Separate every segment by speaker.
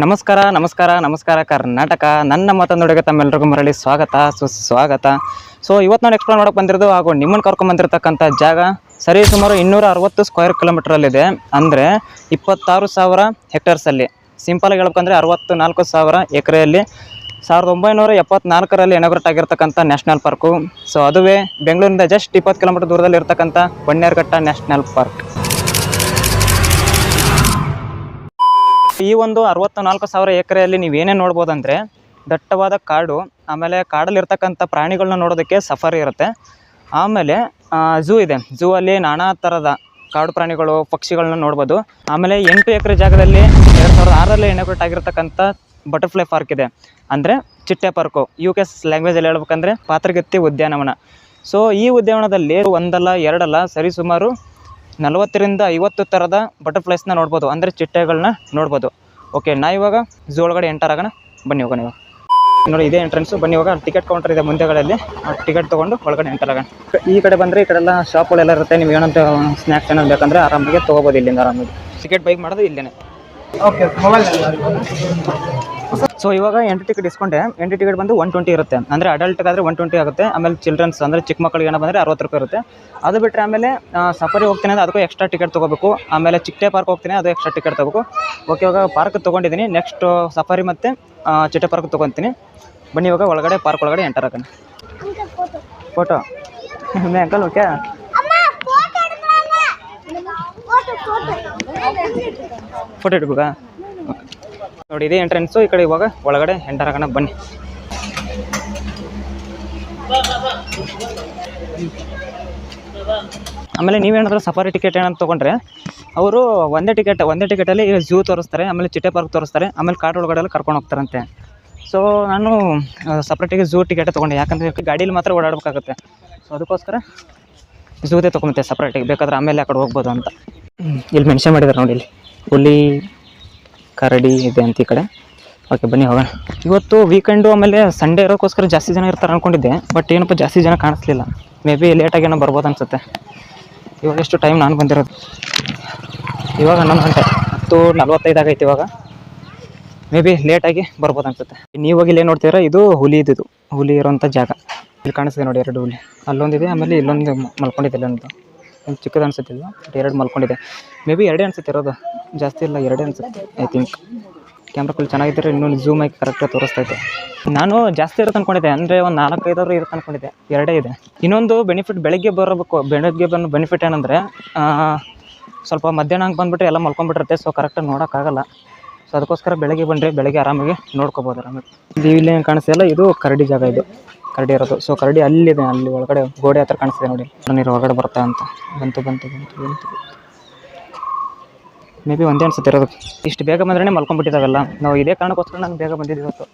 Speaker 1: ನಮಸ್ಕಾರ ನಮಸ್ಕಾರ ನಮಸ್ಕಾರ ಕರ್ನಾಟಕ. ನನ್ನ ಮತ್ತೊಂದೊಡೆಗೆ ತಮ್ಮೆಲ್ಲರಿಗೂ ಮರಳಿ ಸ್ವಾಗತ ಸುಸ್ವಾಗತ. ಸೊ ಇವತ್ತು ನಾನು ಎಕ್ಸ್ಪ್ಲೋರ್ ಮಾಡೋಕೆ ಬಂದಿರೋದು ಹಾಗೂ ನಿಮ್ಮನ್ನು ಕರ್ಕೊಂಡ್ಬಂದಿರತಕ್ಕಂಥ ಜಾಗ ಸರಿ ಸುಮಾರು 260 ಸ್ಕ್ವೇರ್ ಕಿಲೋಮೀಟ್ರಲ್ಲಿದೆ. ಅಂದರೆ 26,000 ಹೆಕ್ಟೇರ್ಸಲ್ಲಿ. ಸಿಂಪಲಾಗಿ ಹೇಳ್ಬೇಕಂದ್ರೆ 64,000 ಎಕರೆಯಲ್ಲಿ 1974ರಲ್ಲಿ ಇನಾಗ್ರೇಟ್ ಆಗಿರ್ತಕ್ಕಂಥ ನ್ಯಾಷನಲ್ ಪಾರ್ಕು. ಸೊ ಅದುವೇ ಬೆಂಗಳೂರಿಂದ ಜಸ್ಟ್ 20 ಕಿಲೋಮೀಟರ್ ದೂರದಲ್ಲಿ ಇರ್ತಕ್ಕಂಥ ಬನ್ನೇರುಘಟ್ಟ ನ್ಯಾಷನಲ್ ಪಾರ್ಕ್. ಈ ಒಂದು 64,000 ಎಕರೆಯಲ್ಲಿ ನೀವೇನೇನು ನೋಡ್ಬೋದಂದರೆ ದಟ್ಟವಾದ ಕಾಡು, ಆಮೇಲೆ ಕಾಡಲ್ಲಿರ್ತಕ್ಕಂಥ ಪ್ರಾಣಿಗಳನ್ನ ನೋಡೋದಕ್ಕೆ ಸಫಾರಿ ಇರುತ್ತೆ. ಆಮೇಲೆ ಝೂ ಇದೆ. ಝೂ ಅಲ್ಲಿ ನಾನಾ ಥರದ ಕಾಡು ಪ್ರಾಣಿಗಳು, ಪಕ್ಷಿಗಳನ್ನ ನೋಡ್ಬೋದು. ಆಮೇಲೆ 8 ಎಕರೆ ಜಾಗದಲ್ಲಿ 2006ರಲ್ಲಿ ಇನಾಗ್ರೇಟ್ ಆಗಿರ್ತಕ್ಕಂಥ ಬಟರ್ಫ್ಲೈ ಪಾರ್ಕ್ ಇದೆ, ಅಂದರೆ ಚಿಟ್ಟೆ ಪಾರ್ಕು. UK ಲ್ಯಾಂಗ್ವೇಜಲ್ಲಿ ಹೇಳ್ಬೇಕಂದ್ರೆ ಪಾತ್ರಗತ್ತಿ ಉದ್ಯಾನವನ. ಸೊ ಈ ಉದ್ಯಾನವನದಲ್ಲಿ ಒಂದಲ್ಲ ಎರಡಲ್ಲ ಸರಿಸುಮಾರು 40ರಿಂದ 50 ಥರದ ಬಟರ್ಫ್ಲೈಸ್ನ ನೋಡ್ಬೋದು, ಅಂದರೆ ಚಿಟ್ಟೆಗಳನ್ನ ನೋಡ್ಬೋದು. ಓಕೆ, ನಾ ಇವಾಗ ಝೂ ಒಳಗಡೆ ಎಂಟರ್ ಆಗೋಣ. ಬನ್ನಿ ಹೋಗೋಣ. ಇವಾಗ ನೋಡಿ, ಇದೇ ಎಂಟ್ರೆನ್ಸು. ಬನ್ನಿ ಇವಾಗ ಟಿಕೆಟ್ ಕೌಂಟರ್ ಇದೆ ಮುಂದೆಗಳಲ್ಲಿ. ಟಿಕೆಟ್ ತೊಗೊಂಡು ಒಳಗಡೆ ಎಂಟರ್ ಆಗೋಣ. ಈ ಕಡೆ ಬಂದರೆ ಈ ಕಡೆಲ್ಲ ಶಾಪ್ಗಳೆಲ್ಲ ಇರುತ್ತೆ. ನೀವು ಏನಂತ ಸ್ನ್ಯಾಕ್ಸ್ ಏನಾದ್ರು ಬೇಕಂದರೆ ಆರಾಮಾಗಿ ತೊಗೋಬೋದು ಇಲ್ಲಿಂದ. ಆರಾಮಾಗಿ ಟಿಕೆಟ್ ಬೈಕ್ ಮಾಡೋದು ಇಲ್ಲೇ. ಓಕೆ, ಸೊ ಇವಾಗ ಎಂಟ್ರಿ ಟಿಕೆಟ್ ಇಸ್ಕೊಂಡೆ. ಎಂಟ್ರಿ ಟಿಕೆಟ್ ಬಂದು 120 ಇರುತ್ತೆ. ಅಂದರೆ ಅಡಲ್ಟ್ಗಾದರೆ 120 ಆಗುತ್ತೆ. ಆಮೇಲೆ ಚಿಲ್ಡ್ರನ್ಸ್ ಅಂದರೆ ಚಿಕ್ಕ ಮಕ್ಕಳಿಗೆ ಏನೋ ಬಂದರೆ 60 ರೂಪಾಯಿ ಇರುತ್ತೆ. ಅದು ಬಿಟ್ಟರೆ ಆಮೇಲೆ ಸಫಾರಿ ಹೋಗ್ತೀನಿ ಅಂದರೆ ಅದಕ್ಕೂ ಎಕ್ಸ್ಟ್ರಾ ಟಿಕೆಟ್ ತೊಗೋಬೇಕು. ಆಮೇಲೆ ಚಿಟ್ಟೆ ಪಾರ್ಕ್ ಹೋಗ್ತೀನಿ, ಅದು ಎಕ್ಸ್ಟ್ರಾ ಟಿಕೆಟ್ ತೊಗೋಬೇಕು. ಓಕೆ, ಇವಾಗ ಪಾರ್ಕ್ ತೊಗೊಂಡಿದ್ದೀನಿ. ನೆಕ್ಸ್ಟ್ ಸಫಾರಿ ಮತ್ತು ಚಿಟ್ಟೆ ಪಾರ್ಕ್ ತೊಗೊತೀನಿ. ಬನ್ನಿ ಇವಾಗ ಒಳಗಡೆ ಪಾರ್ಕ್ ಒಳಗಡೆ ಎಂಟರ್ ಆಗೋಣ. ಫೋಟೋ ಮೇ ಅಂಕಲ್ ಓಕೆ. ಫೋಟೋ ಇಡ್ಬೇಕಾ? ನೋಡಿ, ಇದೇ ಎಂಟ್ರೆನ್ಸು. ಈ ಕಡೆ ಇವಾಗ ಒಳಗಡೆ ಎಂಟರ್ ಆಗೋಣ. ಬನ್ನಿ. ಆಮೇಲೆ ನೀವೇನಾದರೂ ಸಫಾರಿ ಟಿಕೆಟ್ ಏನಂತ ತೊಗೊಂಡ್ರೆ ಅವರು ಒಂದೇ ಟಿಕೆಟಲ್ಲಿ ಝೂ ತೋರಿಸ್ತಾರೆ, ಆಮೇಲೆ ಚಿಟ್ಟೆ ಪಾರ್ಕ್ ತೋರಿಸ್ತಾರೆ, ಆಮೇಲೆ ಕಾಡು ಒಳಗಡೆ ಎಲ್ಲ ಕರ್ಕೊಂಡು ಹೋಗ್ತಾರಂತೆ. ಸೊ ನಾನು ಸಪ್ರೇಟಿಗೆ ಝೂ ಟಿಕೆಟ್ ತೊಗೊಂಡೆ, ಯಾಕಂದರೆ ಗಾಡೀಲಿ ಮಾತ್ರ ಓಡಾಡಬೇಕಾಗುತ್ತೆ. ಸೊ ಅದಕ್ಕೋಸ್ಕರ ಝೂದೇ ತೊಗೊಂಬತ್ತೆ ಸಪ್ರೇಟಿಗೆ. ಬೇಕಾದ್ರೆ ಆಮೇಲೆ ಆ ಕಡೆ ಹೋಗ್ಬೋದು ಅಂತ. ಇಲ್ಲಿ ಮೆನ್ಷನ್ ಮಾಡಿದ್ದಾರೆ ನೋಡಿ, ಇಲ್ಲಿ ಹುಲಿ ಕರಡಿ ಇದೆ ಅಂತ ಈ ಕಡೆ. ಓಕೆ, ಬನ್ನಿ ಹೋಗೋಣ. ಇವತ್ತು ವೀಕೆಂಡು ಆಮೇಲೆ ಸಂಡೇ ಇರೋಕ್ಕೋಸ್ಕರ ಜಾಸ್ತಿ ಜನ ಇರ್ತಾರೆ ಅಂದ್ಕೊಂಡಿದ್ದೆ. ಬಟ್ ಏನಪ್ಪ ಜಾಸ್ತಿ ಜನ ಕಾಣಿಸ್ಲಿಲ್ಲ. ಮೇ ಬಿ ಲೇಟಾಗಿ ಏನೋ ಬರ್ಬೋದು ಅನಿಸುತ್ತೆ. ಇವಾಗ ಎಷ್ಟು ಟೈಮ್ ನಾನು ಬಂದಿರೋದು? ಇವಾಗ 11 ಗಂಟೆ 10:45 ಆಗೈತೆ. ಇವಾಗ ಮೇ ಬಿ ಲೇಟಾಗಿ ಬರ್ಬೋದು ಅನಿಸುತ್ತೆ. ನೀವಾಗ ಇಲ್ಲೇ ನೋಡ್ತೀರಾ, ಇದು ಹುಲಿ ಇರೋಂಥ ಜಾಗ. ಇಲ್ಲಿ ಕಾಣಿಸ್ತಿದೆ ನೋಡಿ, 2 ಹುಲಿ. ಅಲ್ಲೊಂದಿದೆ, ಆಮೇಲೆ ಇಲ್ಲೊಂದು ಮಲ್ಕೊಂಡಿದೆ. ಇಲ್ಲೊಂದು ಚಿಕ್ಕದು ಅನಿಸುತ್ತಿಲ್ಲ, ಬಟ್ 2 ಮಲ್ಕೊಂಡಿದೆ. ಮೇ ಬಿ 2 ಅನಿಸುತ್ತೆ ಇರೋದು, ಜಾಸ್ತಿ ಇಲ್ಲ, 2 ಅನಿಸುತ್ತೆ ಐ ಥಿಂಕ್. ಕ್ಯಾಮ್ರಾ ಫುಲ್ ಚೆನ್ನಾಗಿದ್ದರೆ ಇನ್ನೊಂದು ಝೂಮ್ ಆಗಿ ಕರೆಕ್ಟಾಗಿ ತೋರಿಸ್ತೈತೆ. ನಾನು ಜಾಸ್ತಿ ಇರುತ್ತೆ ಅಂದ್ಕೊಂಡಿದ್ದೆ, ಅಂದರೆ ಒಂದು 4-5 ಇರುತ್ತೆ ಅಂದ್ಕೊಂಡಿದ್ದೆ. 2 ಇದೆ. ಇನ್ನೊಂದು ಬೆನಿಫಿಟ್ ಬೆಳಗ್ಗೆ ಬರಬೇಕು. ಬೆಳಗ್ಗೆ ಬಂದು ಬೆನಿಫಿಟ್ ಏನಂದರೆ ಸ್ವಲ್ಪ ಮಧ್ಯಾಹ್ನ ಹಂಗೆ ಬಂದುಬಿಟ್ರೆ ಎಲ್ಲ ಮಲ್ಕೊಂಡ್ಬಿಟ್ಟಿರುತ್ತೆ. ಸೊ ಕರೆಕ್ಟಾಗಿ ನೋಡೋಕ್ಕಾಗಲ್ಲ. ಸೊ ಅದಕ್ಕೋಸ್ಕರ ಬೆಳಗ್ಗೆ ಬಂದರೆ ಬೆಳಗ್ಗೆ ಆರಾಮಾಗಿ ನೋಡ್ಕೋಬೋದು. ಆರಾಮಾಗಿ ಇಲ್ಲಿ ಏನು ಕಾಣಿಸ್ತಿಲ್ಲ, ಇದು ಕರಡಿ ಜಾಗ. ಇದು ಕರಡಿ ಇರೋದು. ಸೊ ಕರಡಿ ಅಲ್ಲಿದೆ, ಅಲ್ಲಿ ಒಳಗಡೆ ಗೋಡೆ ಹತ್ರ ಕಾಣಿಸ್ತಿದೆ ನೋಡಿ. ನೀರು ಹೊರಗಡೆ ಬರ್ತಾ ಅಂತ ಬಂತು. ಮೇ ಬಿ ಒಂದೇ ಅನ್ಸುತ್ತೆ ಇರೋದು. ಇಷ್ಟು ಬೇಗ ಬಂದ್ರೆ ಮಲ್ಕೊಂಡ್ಬಿಟ್ಟಿದ್ದಾವೆಲ್ಲ. ನಾವು ಇದೇ ಕಾರಣಕ್ಕೋಸ್ಕರ ನಾನು ಬೇಗ ಬಂದಿದ್ದು ಇವತ್ತು.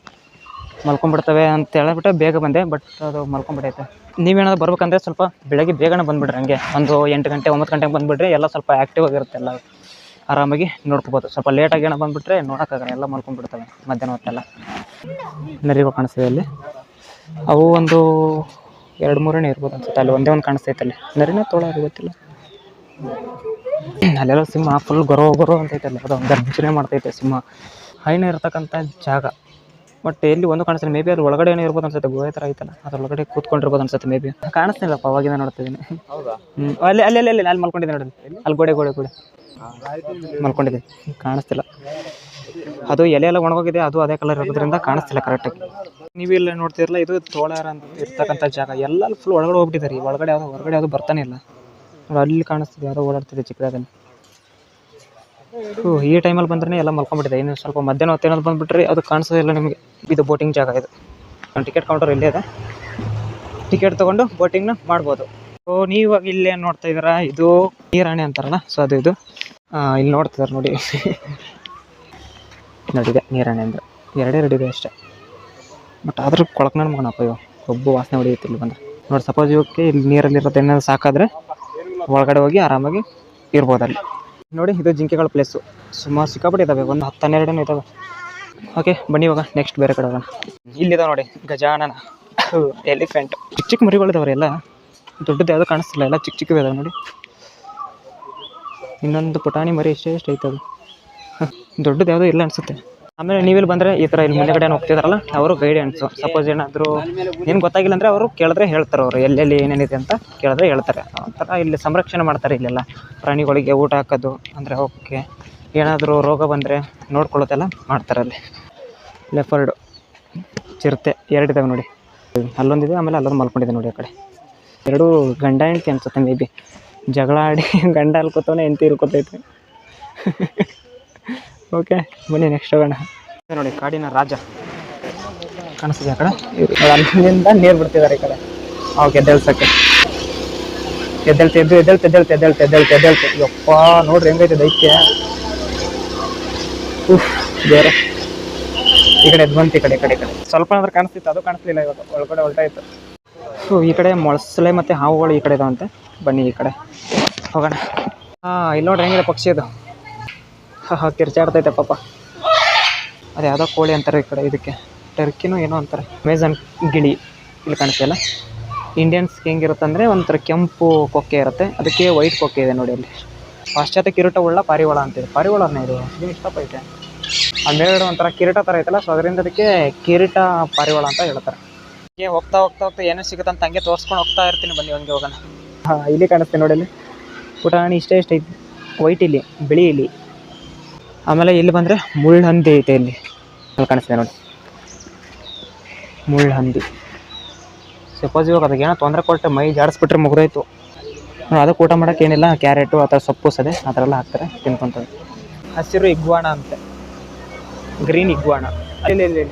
Speaker 1: ಮಲ್ಕೊಂಡ್ಬಿಡ್ತವೆ ಅಂತ ಹೇಳಿಬಿಟ್ಟು ಬೇಗ ಬಂದೆ, ಬಟ್ ಅದು ಮಲ್ಕೊಂಡ್ಬಿಟ್ಟೈತೆ. ನೀವೇನಾದ್ರು ಬರ್ಬೇಕಂದ್ರೆ ಸ್ವಲ್ಪ ಬೆಳಗ್ಗೆ ಬೇಗನೆ ಬಂದುಬಿಡ್ರಿ. ಹಂಗೆ ಒಂದು 8 ಗಂಟೆ 9 ಗಂಟೆಗೆ ಬಂದುಬಿಟ್ರೆ ಎಲ್ಲ ಸ್ವಲ್ಪ ಆ್ಯಕ್ಟಿವ್ ಆಗಿರುತ್ತೆ. ಎಲ್ಲ ಆರಾಮಾಗಿ ನೋಡ್ಕೋಬೋದು. ಸ್ವಲ್ಪ ಲೇಟಾಗಿ ಏನೋ ಬಂದುಬಿಟ್ರೆ ನೋಡೋಕ್ಕಾಗಲ್ಲ, ಎಲ್ಲ ಮಲ್ಕೊಂಡ್ಬಿಡ್ತವೆ ಮಧ್ಯಾಹ್ನ ಹೊತ್ತೆಲ್ಲ. ನರಿಗಳು ಕಾಣಿಸ್ತಿದೆ ಅಲ್ಲಿ. ಅವು ಒಂದು 2-3 ಇರ್ಬೋದು ಅನ್ಸುತ್ತೆ. ಅಲ್ಲಿ ಒಂದೇ ಒಂದು ಕಾಣಿಸ್ತೈತೆ. ಅಲ್ಲಿ ನರಿನೇ ತೋಳ ಗೊತ್ತಿಲ್ಲ. ಅಲ್ಲೆಲ್ಲ ಸಿಂಹ ಫುಲ್ ಗೊರೋ ಅಂತೈತೆ. ಅಲ್ಲಿ ಅದು ಗರ್ಜನೆ ಮಾಡ್ತೈತೆ ಸಿಂಹ. ಹೈನ ಇರ್ತಕ್ಕಂಥ ಜಾಗ. ಬಟ್ ಎಲ್ಲಿ ಒಂದು ಕಾಣಿಸ್ತಿಲ್ಲ. ಮೇ ಬಿ ಅದು ಒಳಗಡೆ ಏನೋ ಇರ್ಬೋದು ಅನ್ಸುತ್ತೆ. ಗೋಡೆ ಥರ ಐತಲ್ಲ, ಅದ್ರೊಳಗಡೆ ಕೂತ್ಕೊಂಡಿರ್ಬೋದು ಅನ್ಸುತ್ತೆ. ಮೇ ಬಿ ಕಾಣಿಸ್ತಿಲ್ಲಪ್ಪ, ಅವಾಗಿಂದ ನೋಡ್ತಿದ್ದೀನಿ. ಅಲ್ಲಿ ಮಲ್ಕೊಂಡಿದ್ದೆ ನೋಡಿ. ಅಲ್ಲಿ ಗೋಡೆ ಮಲ್ಕೊಂಡಿದ್ದೆ, ಕಾಣಿಸ್ತಿಲ್ಲ. ಅದು ಎಲೆ ಎಲ್ಲ ಒಣಗೋಗಿದೆ. ಅದು ಅದೇ ಕಲರ್ ಇರೋದ್ರಿಂದ ಕಾಣಿಸ್ತಿಲ್ಲ ಕರೆಕ್ಟಾಗಿ. ನೀವು ಇಲ್ಲ ನೋಡ್ತಿರಲ್ಲ, ಇದು ತೋಳಾರ ಅಂತ ಇರ್ತಕ್ಕಂಥ ಜಾಗ. ಎಲ್ಲ ಫುಲ್ ಒಳಗಡೆ ಹೋಗ್ಬಿಟ್ಟಿದ್ದಾರೆ. ಹೊರಗಡೆ ಯಾವುದು ಬರ್ತಾನೆ ಇಲ್ಲ. ಅಲ್ಲಿ ಕಾಣಿಸ್ತಿದೆ, ಯಾರೋ ಓಡಾಡ್ತಿದೆ ಚಿಕ್ಕದಾಗಲ್ಲಿ. ಈ ಟೈಮಲ್ಲಿ ಬಂದ್ರೆ ಎಲ್ಲ ಮಲ್ಕೊಂಡ್ಬಿಟ್ಟಿದೆ. ಇನ್ನು ಸ್ವಲ್ಪ ಮಧ್ಯಾಹ್ನ ಹೊತ್ತೇನಾದ್ರು ಬಂದುಬಿಟ್ರೆ ಅದು ಕಾಣಿಸೋದಿಲ್ಲ ನಿಮಗೆ. ಇದು ಬೋಟಿಂಗ್ ಜಾಗ. ಇದು ಟಿಕೆಟ್ ಕೌಂಟರ್ ಇಲ್ಲೇ ಇದೆ. ಟಿಕೆಟ್ ತೊಗೊಂಡು ಬೋಟಿಂಗ್ನ ಮಾಡ್ಬೋದು. ಸೊ ನೀವಾಗ ಇಲ್ಲೇ ನೋಡ್ತಾ ಇದ್ದೀರಾ, ಇದು ನೀರಾಣೆ ಅಂತಾರಲ್ಲ. ಸೊ ಅದು ಇದು ಇಲ್ಲಿ ನೋಡ್ತಿದ್ದಾರೆ ನೋಡಿ. ನೋಡಿದೆ ನೀರಾಣೆ ಅಂದರೆ 2 ಇದೆ ಅಷ್ಟೇ. ಬಟ್ ಆದರೂ ಕೊಳಕ್ನ ಮಗನಪ್ಪ. ಇವಾಗ ಒಬ್ಬ ವಾಸನೆ ಹೊಡೆಯುತ್ತೆ ಇಲ್ಲಿ ಬಂದರೆ. ನೋಡಿ, ಸಪೋಸ್ ಇವಕ್ಕೆ ಇಲ್ಲಿ ನೀರಲ್ಲಿರೋದು ಏನಾದ್ರು ಸಾಕಾದರೆ ಒಳಗಡೆ ಹೋಗಿ ಆರಾಮಾಗಿ ಇರ್ಬೋದು ಅಲ್ಲಿ. ನೋಡಿ, ಇದು ಜಿಂಕೆಗಳ ಪ್ಲೇಸು. ಸುಮಾರು ಸಿಕ್ಕಾಪಟ್ಟೆ ಇದ್ದಾವೆ, ಒಂದು 10-12 ಇದ್ದಾವೆ. ಓಕೆ, ಬನ್ನಿ ಇವಾಗ ನೆಕ್ಸ್ಟ್ ಬೇರೆ ಕಡೆ ಹೋಗೋಣ. ಇಲ್ಲಿದೆ ನೋಡಿ, ಗಜಾನನ ಎಲಿಫೆಂಟ್. ಚಿಕ್ಕ ಮರಿಗಳಿದಾವ್ರಿ. ಎಲ್ಲ ದೊಡ್ಡದು ಯಾವುದೂ ಕಾಣಿಸ್ತಿಲ್ಲ, ಎಲ್ಲ ಚಿಕ್ಕವೇ ಇದಾವೆ ನೋಡಿ. ಇನ್ನೊಂದು ಪುಟಾಣಿ ಮರಿ ಎಷ್ಟೇ ಐತೆ. ಅದು ದೊಡ್ಡದು ಯಾವುದೂ ಇಲ್ಲ ಅನಿಸುತ್ತೆ. ಆಮೇಲೆ ನೀವಿಲ್ಲಿ ಬಂದರೆ ಈ ಥರ ಇಲ್ಲಿ ಮುಂದೆಗಡೆ ಹೋಗ್ತಿದಾರಲ್ಲ ಅವರು ಗೈಡೆನ್ಸು. ಸಪೋಸ್ ಏನಾದರೂ ಏನು ಗೊತ್ತಾಗಿಲ್ಲ ಅಂದರೆ ಅವರು ಕೇಳಿದ್ರೆ ಹೇಳ್ತಾರೆ, ಅವರು ಎಲ್ಲೆಲ್ಲಿ ಏನೇನಿದೆ ಅಂತ ಕೇಳಿದ್ರೆ ಹೇಳ್ತಾರೆ. ಒಂಥರ ಇಲ್ಲಿ ಸಂರಕ್ಷಣೆ ಮಾಡ್ತಾರೆ ಇಲ್ಲೆಲ್ಲ ಪ್ರಾಣಿಗಳಿಗೆ ಊಟ ಹಾಕೋದು, ಅಂದರೆ ಓಕೆ ಏನಾದರೂ ರೋಗ ಬಂದರೆ ನೋಡ್ಕೊಳ್ಳೋದೆಲ್ಲ ಮಾಡ್ತಾರೆ ಅಲ್ಲಿ. ಲೆಫರ್ಡು ಚಿರತೆ ಎರಡಿದ್ದಾವೆ ನೋಡಿ, ಅಲ್ಲೊಂದಿದೆ ಆಮೇಲೆ ಅಲ್ಲೊಂದು ಮಲ್ಕೊಂಡಿದೆ ನೋಡಿ. ಆ ಕಡೆ ಎರಡೂ ಗಂಡ ಹೆಂಡ್ತಿ ಅನ್ಸುತ್ತೆ, ಮೇ ಬಿ ಜಗಳ ಆಡಿ ಗಂಡ ಅಲ್ಕೋತಾನೆ ಹೆಂಡ್ತಿ ಇರ್ಕೋತೈತೆ. ಓಕೆ ಬನ್ನಿ ನೆಕ್ಸ್ಟ್ ಹೋಗೋಣ. ನೋಡಿ ಕಾಡಿನ ರಾಜ ಕಾಣಿಸ್ತಿದೆ ಆ ಕಡೆ, ಅಲ್ಲಿಂದ ನೀರು ಬಿಡ್ತಿದ್ದಾರೆ ಈ ಕಡೆ. ಓಕೆ ಎದ್ದೇಳ್ಸಕ್ಕೆ ಎದ್ದೇಳ್ತೆ. ಯಪ್ಪ ನೋಡ್ರಿ ಹೆಂಗೈತೆ ದೈತ್ಯ. ಬೇರೆ ಈ ಕಡೆ ಎದ್ದು ಬಂತು, ಈ ಕಡೆ ಸ್ವಲ್ಪ ಅಂದ್ರೆ ಕಾಣಿಸ್ತಿತ್ತು, ಅದು ಕಾಣಿಸ್ಲಿಲ್ಲ ಇವಾಗ, ಒಳಗಡೆ ಹೊಲ್ಟಾಯ್ತು. ಈ ಕಡೆ ಮೊಸಳೆ ಮತ್ತು ಹಾವುಗಳು ಈ ಕಡೆ ಇದಾವಂತೆ. ಬನ್ನಿ ಈ ಕಡೆ ಹೋಗೋಣ. ಇಲ್ಲಿ ನೋಡ್ರಿ ಹೆಂಗಿದೆ ಪಕ್ಷಿ ಅದು. ಕಿರ್ಚಾಡ್ತೈತೆ ಪಾಪ. ಅದು ಯಾವುದೋ ಕೋಳಿ ಅಂತಾರೆ ಈ ಕಡೆ, ಇದಕ್ಕೆ ಟರ್ಕಿನೂ ಏನೋ ಅಂತಾರೆ. ಅಮೆಝಾನ್ ಗಿಳಿ ಇಲ್ಲಿ ಕಾಣಿಸ್ತಿಲ್ಲ. ಇಂಡಿಯನ್ಸ್ ಹೆಂಗಿರುತ್ತೆ ಅಂದರೆ ಒಂಥರ ಕೆಂಪು ಕೊಕ್ಕೆ ಇರುತ್ತೆ, ಅದಕ್ಕೆ ವೈಟ್ ಕೊಕ್ಕೆ ಇದೆ ನೋಡಿ ಅಲ್ಲಿ. ಪಾಶ್ಚಾತ್ಯ ಕಿರೀಟವುಳ್ಳ ಪಾರಿವಾಳ ಅಂತಿದೆ. ಪಾರಿವಾಳನೇ ಇದು ಇಷ್ಟಪ್ಪ ಐತೆ. ಆ ಮೇಲ್ಗಡೆ ಒಂಥರ ಕಿರೀಟ ಥರ ಐತಲ್ಲ, ಸೊ ಅದರಿಂದ ಅದಕ್ಕೆ ಕಿರೀಟ ಪಾರಿವಾಳ ಅಂತ ಹೇಳ್ತಾರೆ. ಹೀಗೆ ಹೋಗ್ತಾ ಏನೋ ಸಿಗುತ್ತೆ ಅಂತ ಹಂಗೆ ತೋರಿಸ್ಕೊಂಡು ಹೋಗ್ತಾ ಇರ್ತೀನಿ. ಬನ್ನಿ ಹಂಗೆ ಹೋಗೋಣ. ಇಲ್ಲಿ ಕಾಣಿಸ್ತೀನಿ ನೋಡಿ ಅಲ್ಲಿ ಪುಟಾಣಿ ಇಷ್ಟೇ ಐತಿ, ವೈಟ್ ಇಲ್ಲಿ, ಬಿಳಿ ಇಲ್ಲಿ. ಆಮೇಲೆ ಇಲ್ಲಿ ಬಂದರೆ ಮುಳ್ಳಹಂದಿ ಐತೆ ಇಲ್ಲಿ ಕಾಣಿಸ್ತಿದೆ ನೋಡಿ, ಮುಳ್ಳಹಂದಿ. ಸಪೋಸ್ ಇವಾಗ ಅದಕ್ಕೆ ಏನೋ ತೊಂದರೆ ಕೊಟ್ಟರೆ ಮೈ ಜಾಡಿಸ್ಬಿಟ್ರೆ ಮುಗಿದೋಯ್ತು. ಅದಕ್ಕೆ ಊಟ ಮಾಡೋಕೆ ಏನಿಲ್ಲ, ಕ್ಯಾರೆಟು ಅಥವಾ ಸೊಪ್ಪು ಸದೆ ಆ ಥರ ಎಲ್ಲ ಹಾಕ್ತಾರೆ, ತಿನ್ಕೊಂತಾರೆ. ಹಸಿರು ಇಗ್ವಾಣ ಅಂತೆ, ಗ್ರೀನ್ ಇಗ್ವಾಣ. ಇಲ್ಲಿ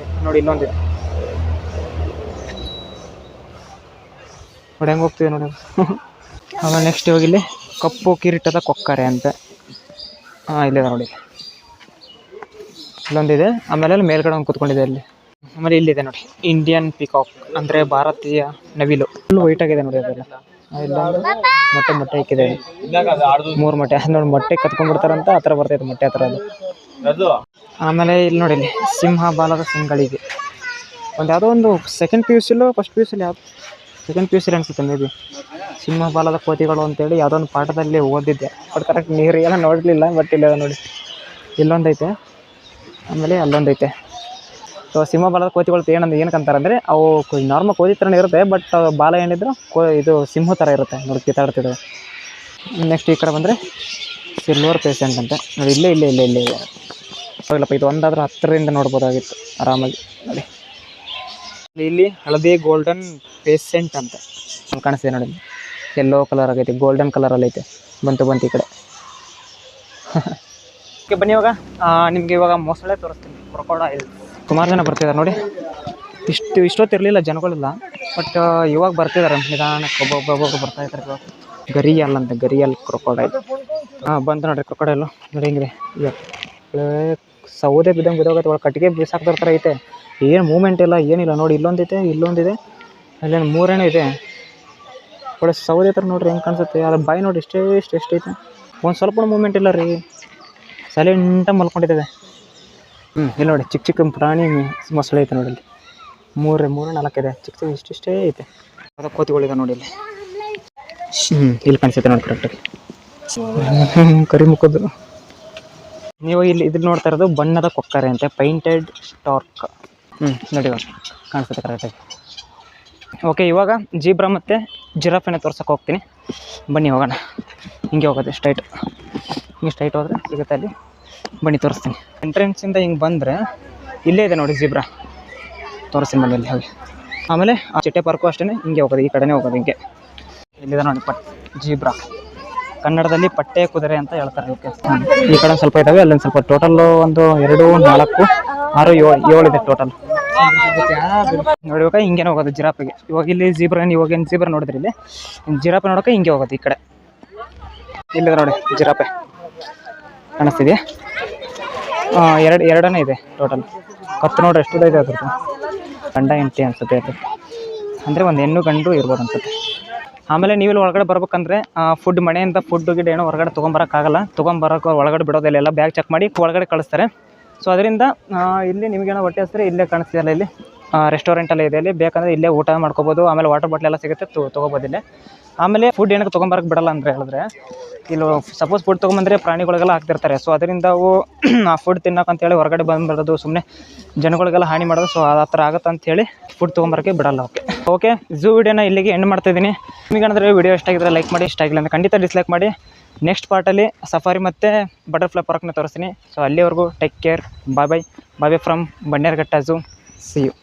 Speaker 1: ನೋಡಿ ಇಲ್ಲೊಂದಿದೆ ನೋಡಿ, ಹೆಂಗೆ ಹೋಗ್ತಿದೆ ನೋಡಿ. ಆಮೇಲೆ ನೆಕ್ಸ್ಟ್ ಇವಾಗ ಇಲ್ಲಿ ಕಪ್ಪು ಕಿರೀಟದ ಕೊಕ್ಕರೆ ಅಂತೆ. ಇಲ್ಲಿದೆ ನೋಡಿ, ಇಲ್ಲೊಂದಿದೆ. ಆಮೇಲೆ ಅಲ್ಲಿ ಮೇಲ್ಗಡೆ ಒಂದು ಕೂತ್ಕೊಂಡಿದೆ ಅಲ್ಲಿ. ಆಮೇಲೆ ಇಲ್ಲಿದೆ ನೋಡಿ ಇಂಡಿಯನ್ ಪಿಕಾಕ್, ಅಂದರೆ ಭಾರತೀಯ ನವಿಲು. ಫುಲ್ ವೈಟ್ ಆಗಿದೆ ನೋಡಿ ಅದೆಲ್ಲ. ಇಲ್ಲೊಂದು ಮೊಟ್ಟೆ ಇಕ್ಕಿದೆ, 3 ಮೊಟ್ಟೆ. ನೋಡಿ ಮೊಟ್ಟೆ ಕತ್ಕೊಂಡ್ಬಿಡ್ತಾರಂತ ಆ ಥರ ಬರ್ತೈತೆ ಮೊಟ್ಟೆ ಆ ಥರ ಅದು. ಆಮೇಲೆ ಇಲ್ಲಿ ನೋಡಿ ಇಲ್ಲಿ ಸಿಂಹ ಬಾಲದ ಸಿಂಗಳಿಗೆ ಒಂದು ಯಾವುದೋ ಒಂದು ಸೆಕೆಂಡ್ PUC ಫಸ್ಟ್ PUC ಯಾವುದು ಸೆಕೆಂಡ್ PUC ಅನಿಸುತ್ತೆ ಮೇ ಬಿ. ಸಿಂಹ ಬಾಲದ ಕೋತಿಗಳು ಅಂತೇಳಿ ಯಾವುದೋ ಒಂದು ಪಾಠದಲ್ಲಿ ಓದಿದ್ದೆ, ಬಟ್ ಕರೆಕ್ಟ್ ನೀರು ಎಲ್ಲ ನೋಡಲಿಲ್ಲ. ಬಟ್ ಇಲ್ಲ ನೋಡಿ ಇಲ್ಲೊಂದೈತೆ, ಆಮೇಲೆ ಅಲ್ಲೊಂದೈತೆ. ಸೊ ಸಿಂಹ ಬಾಲದ ಕೋತಿಗಳು ಏನಕ್ಕಂತಾರೆ ಅಂದರೆ ಅವು ನಾರ್ಮಲ್ ಕೋತಿ ಥರನೇ ಇರುತ್ತೆ, ಬಟ್ ಬಾಲ ಏನಿದ್ರು ಇದು ಸಿಂಹ ಥರ ಇರುತ್ತೆ ನೋಡಿ, ಕಿತ್ತಾಡ್ತಿದ್ರು. ನೆಕ್ಸ್ಟ್ ಈ ಕಡೆ ಬಂದರೆ ಸಿಲ್ವರ್ ಪೇಷೆಂಟ್ ಅಂತ ನೋಡಿ, ಇಲ್ಲೇ ಹೋಗ್ಲಪ್ಪ. ಇದು ಒಂದಾದ್ರೂ ಹತ್ತಿರದಿಂದ ನೋಡ್ಬೋದಾಗಿತ್ತು ಆರಾಮಾಗಿ ನೋಡಿ. ಇಲ್ಲಿ ಹಳದಿ ಗೋಲ್ಡನ್ ಪೇಸೆಂಟ್ ಅಂತ ಕಾಣಿಸ್ತಿದೆ ನೋಡಿ, ಯೆಲ್ಲೋ ಕಲರ್ ಆಗೈತೆ, ಗೋಲ್ಡನ್ ಕಲರಲ್ಲಿ ಐತೆ. ಬಂತು ಈ ಕಡೆ. ಓಕೆ ಬನ್ನಿ ಇವಾಗ ನಿಮಗೆ ಇವಾಗ ಮೊಸಳೆ ತೋರಿಸ್ತೀನಿ, ಕ್ರೊಕೊಡೈಲ್. ಸುಮಾರು ಜನ ಬರ್ತಿದ್ದಾರೆ ನೋಡಿ. ಇಷ್ಟೊತ್ತಿರಲಿಲ್ಲ ಜನಗಳೆಲ್ಲ, ಬಟ್ ಇವಾಗ ಬರ್ತಿದ್ದಾರೆ ನಿಧಾನಕ್ಕೆ, ಒಬ್ಬೊಬ್ಬ ಬರ್ತಾ ಇದ್ದಾರೆ ಇವಾಗ. ಗರಿಯಲ್ ಅಂತ, ಗರಿಯಲ್ ಕ್ರೊಕೊಡೈಲ್. ಬಂತು ನೋಡಿರಿ ಕ್ರೊಕೊಡೈಲು ನೋಡಿ ಹೆಂಗಿದೆ. ಸೌದೆ ಬಿದ್ದೋಗೈತೆ, ಒಳಗೆ ಕಟ್ಟಿಗೆ ಬೀಸಾಕ್ದ್ರ ಥರ ಐತೆ. ಏನು ಮೂಮೆಂಟ್ ಇಲ್ಲ, ಏನಿಲ್ಲ ನೋಡಿ. ಇಲ್ಲೊಂದಿದೆ ಅಲ್ಲೇನು 3 ಇದೆ. ಒಳ್ಳೆ ಸೌದೆ ಥರ ನೋಡ್ರಿ ಹೆಂಗೆ ಕಾಣಿಸುತ್ತೆ. ಅದ್ರ ಬಾಯಿ ನೋಡಿ ಎಷ್ಟೈತೆ. ಒಂದು ಸ್ವಲ್ಪ ಮೂಮೆಂಟ್ ಇಲ್ಲ ರೀ, ಸೈಲೆಂಟಾಗಿ ಮಲ್ಕೊಂಡಿದೆ. ಇಲ್ಲಿ ನೋಡಿ ಚಿಕ್ಕ ಪ್ರಾಣಿ ಮೊಸಳೆ ಐತೆ ನೋಡಿ. ಇಲ್ಲಿ 3-4 ಇದೆ, ಚಿಕ್ಕ ಇಷ್ಟೇ ಐತೆ. ಅದು ಕೋತಿಗಳಿದೆ ನೋಡಿ ಇಲ್ಲಿ. ಇಲ್ಲಿ ಕಾಣಿಸುತ್ತೆ ನೋಡಿ ಕರೆಕ್ಟಾಗಿ, ಕರಿ ಮುಖದ್ದು. ನೀವು ಇಲ್ಲಿ ಇದ್ರ ನೋಡ್ತಾ ಇರೋದು ಬಣ್ಣದ ಕೊಕ್ಕರೆ ಅಂತೆ, ಪೈಂಟೆಡ್ ಸ್ಟಾರ್ಕ್. ನೋಡಿ ಇವಾಗ ಕಾಣಿಸುತ್ತೆ ಕರೆಕ್ಟಾಗಿ. ಓಕೆ ಇವಾಗ ಜೀಬ್ರಾ ಮತ್ತು ಜಿರಾಫೆನ ತೋರ್ಸೋಕೆ ಹೋಗ್ತೀನಿ. ಬನ್ನಿ ಹೋಗೋಣ. ಹಿಂಗೆ ಹೋಗೋದು ಹಿಂಗೆ ಸ್ಟ್ರೈಟ್ ಹೋದರೆ ಸಿಗುತ್ತೆ ಅಲ್ಲಿ. ಬನ್ನಿ ತೋರಿಸ್ತೀನಿ. ಎಂಟ್ರೆನ್ಸಿಂದ ಹಿಂಗೆ ಬಂದರೆ ಇಲ್ಲೇ ಇದೆ ನೋಡಿ ಜೀಬ್ರಾ, ತೋರಿಸ್ತೀನಿ ಬನ್ನಿ ಅಲ್ಲಿ ಹೋಗಿ. ಆಮೇಲೆ ಆ ಚಿಟ್ಟೆ ಪಾರ್ಕು ಅಷ್ಟೇ, ಹಿಂಗೆ ಹೋಗೋದು, ಈ ಕಡೆನೇ ಹೋಗೋದು ಹಿಂಗೆ. ಇಲ್ಲಿದೆ ನೋಡಿ ಜೀಬ್ರಾ, ಕನ್ನಡದಲ್ಲಿ ಪಟ್ಟೆ ಕುದುರೆ ಅಂತ ಹೇಳ್ತಾರೆ ಓಕೆ. ಈ ಕಡೆ ಸ್ವಲ್ಪ ಇದ್ದಾವೆ, ಅಲ್ಲೊಂದು ಸ್ವಲ್ಪ. ಟೋಟಲ್ಲು 1 2 4 6 7 ಇದೆ ಟೋಟಲ್ ನೋಡಿ. ಇವಾಗ ಹಿಂಗೇನೆ ಹೋಗೋದು ಜಿರಾಫೆಗೆ. ಇವಾಗ ಇಲ್ಲಿ ಇವಾಗೇನು ಜೀಬ್ರಾ ನೋಡಿದ್ರಿ, ಇಲ್ಲಿ ಜಿರಾಫೆ ನೋಡೋಕೆ ಹಿಂಗೆ ಹೋಗೋದು ಈ ಕಡೆ. ಇಲ್ಲಿದೆ ನೋಡಿ ಜಿರಾಫೆ ಕಾಣಿಸ್ತಿದೆಯಾ. ಎರಡನೇ ಇದೆ ಟೋಟಲ್. ಕತ್ತು ನೋಡ್ರಿ ಎಷ್ಟು ಇದೆ ಅದ್ರದ್ದು. ಗಂಡ ಹೆಂಡತಿ ಅನಿಸುತ್ತೆ ಅದು, ಅಂದರೆ ಒಂದು ಹೆಣ್ಣು ಗಂಡು ಇರ್ಬೋದು ಅನ್ಸುತ್ತೆ. ಆಮೇಲೆ ನೀವು ಒಳಗಡೆ ಬರ್ಬೇಕಂದ್ರೆ ಫುಡ್, ಮನೆಯಿಂದ ಫುಡ್ ಗಿಡ ಏನೋ ಹೊರಗಡೆ ತೊಗೊಂಬರೋಕ್ಕಾಗಲ್ಲ. ತೊಗೊಂಬರೋಕೆ ಒಳಗಡೆ ಬಿಡೋದಿಲ್ಲ, ಎಲ್ಲ ಬ್ಯಾಗ್ ಚೆಕ್ ಮಾಡಿ ಒಳಗಡೆ ಕಳಿಸ್ತಾರೆ. ಸೊ ಅದರಿಂದ ಇಲ್ಲಿ ನಿಮಗೇನೋ ಹೊಟ್ಟೆ ಹಸಿದ್ರೆ ಇಲ್ಲೇ ಕಾಣಿಸ್ತಿಲ್ಲ, ಇಲ್ಲಿ ರೆಸ್ಟೋರೆಂಟಲ್ಲಿ ಇದೆ, ಇಲ್ಲಿ ಬೇಕಂದರೆ ಇಲ್ಲೇ ಊಟ ಮಾಡ್ಕೋಬೋದು. ಆಮೇಲೆ ವಾಟರ್ ಬಾಟ್ಲ್ ಎಲ್ಲ ಸಿಗುತ್ತೆ, ತೊಗೋಬೋದು ಇಲ್ಲೇ. ಆಮೇಲೆ ಫುಡ್ ಏನಕ್ಕೆ ತೊಗೊಂಬರಕ್ಕೆ ಬಿಡಲ್ಲ ಅಂದರೆ ಹೇಳಿದ್ರೆ, ಇಲ್ಲಿ ಸಪೋಸ್ ಫುಡ್ ತೊಗೊಂಬಂದರೆ ಪ್ರಾಣಿಗಳಿಗೆಲ್ಲ ಹಾಕ್ತಿರ್ತಾರೆ. ಸೊ ಅದರಿಂದ ಅವು ಆ ಫುಡ್ ತಿನ್ನೋಕ್ಕಂತೇಳಿ ಹೊರಗಡೆ ಬಂದುಬಿಡೋದು, ಸುಮ್ಮನೆ ಜನಗಳಿಗೆಲ್ಲ ಹಾನಿ ಮಾಡೋದು. ಸೊ ಆ ಥರ ಆಗುತ್ತೆ ಅಂಥೇಳಿ ಫುಡ್ ತೊಗೊಂಬರೋಕ್ಕೆ ಬಿಡಲ್ಲ. ಓಕೆ ಝೂ ವಿಡಿಯೋನ ಇಲ್ಲಿಗೆ ಎಂಡ್ ಮಾಡ್ತಾಯಿದ್ದೀನಿ. ನಿಮಗೇನಾದರೂ ವಿಡಿಯೋ ಇಷ್ಟ ಆಗಿದ್ರೆ ಲೈಕ್ ಮಾಡಿ, ಇಷ್ಟ ಆಗಿಲ್ಲ ಅಂದರೆ ಖಂಡಿತ ಡಿಸ್ಲೈಕ್ ಮಾಡಿ. ನೆಕ್ಸ್ಟ್ ಪಾರ್ಟಲ್ಲಿ ಸಫಾರಿ ಮತ್ತು ಬಟರ್ಫ್ಲೈ ಪಾರ್ಕ್ನ ತೋರಿಸ್ತೀನಿ. ಸೊ ಅಲ್ಲಿವರೆಗೂ take care, bye from Bannerghatta zoo. See you.